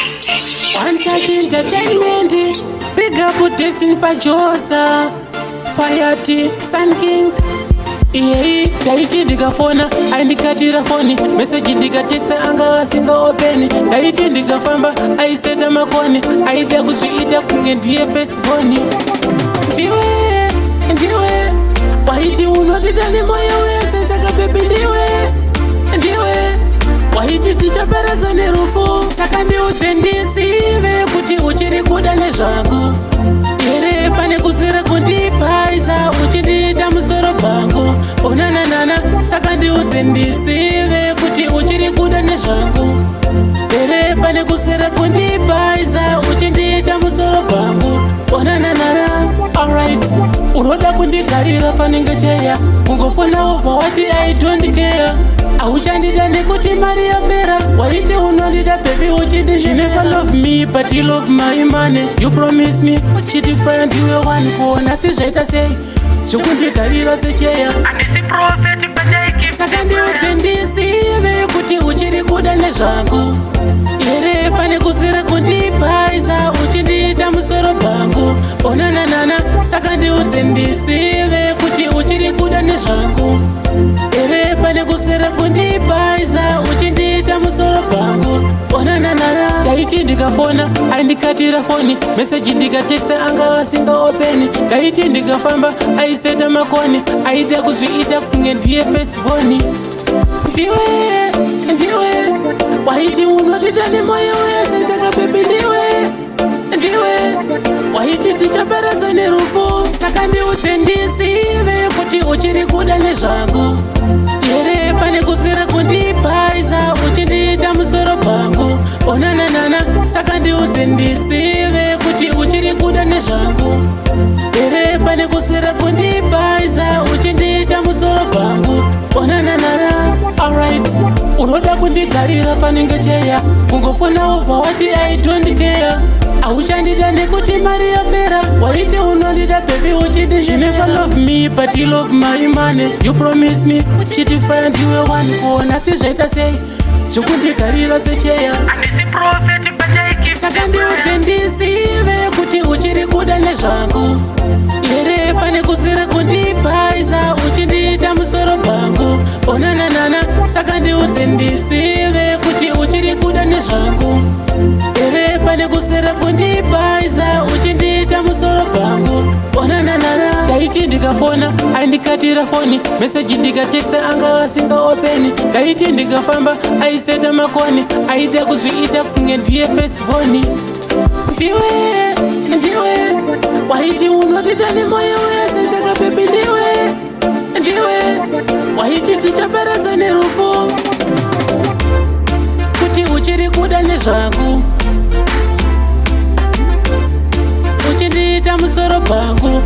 One Touch Entertainment, big up Destiny Pajosa, Fire T, Sun Kings. Daiti ndikafona aindikatira foni message ndikatexa anga asinga openi daiti ndikafamba aiseta makoni aida kuzviita kunge ndiye best boni ndiwe waiti unodida nemoyo wese saka bebi ndiwe waiti tichaparadza nerufu saka ndiudze ndisive kuti uchiri kuda nezvangu here pane kuswera kundipaisa uchindiita musoro pangu onananana saka ndiudze ndisive kuti uchiri kuda nezvangu here pane kuswera kundipaisa uchindiita musoro pangu onananana alright unoda kundigarira panenge cheya kungofona obva wati I don't care auchandida nekuti mari yapera waiti unondida baby uchindi you never love me but you love my money you promise me uchiti find you one kuona sizvaita sei zvokundigarira secheya handisi prophet but I keep saka ndiudze ndisive kuti uchiri kuda nezvangu here pane kuswera kundipaisa uchindiita musoro pangu onananana saka ndiudze ndisive kuti uchiri kuda nezvangu here pane kuswera kundipaisa uchindiita musoro pangu onananana daiti ndikafona aindikatira foni message ndikatexa anga asinga openi daiti ndikafamba aiseta makoni aida kuzviita kunge ndiye best boni ndiwe waiti unodida nemoyo wese saka bebi ndiwe waiti tichaparadza nerufu saka ndiudze ndisive kuti uchiri kuda nezvangu here pane kuswera kundipaisa uchindiita musoro pangu onananana saka ndiudze ndisive kuti uchiri kuda nezvangu here pane kuswera kundipaisa uchindiita musoro pangu onananana alright unoda kundigarira panenge cheya kungofona obva wati I don't care auchandida nekuti mari yapera waiti unondida baby uchiti you never love me but you love my money you promise me uchiti find you one kuona sizvaita sei zvokundigarira secheya handisi prophet but I keep saka ndiudze ndisive kuti uchiri kuda nezvangu here pane kuswera kundipaisa uchindiita musoro pangu onananana saka ndiudze ndisive kuti uchiri kuda nezvangu here pane kuswera kundipaisa uchindiita musoro pangu onananana daiti ndikafona aindikatira foni message ndikatexa anga asinga openi daiti ndikafamba aiseta makoni aida kuzviita kunge ndiye best boni ndiwe waiti unodida nemoyo wese saka bebi ndiwe waiti tichaparadza nerufu kuti uchiri kuda nezvangu uchindiita musoro pangu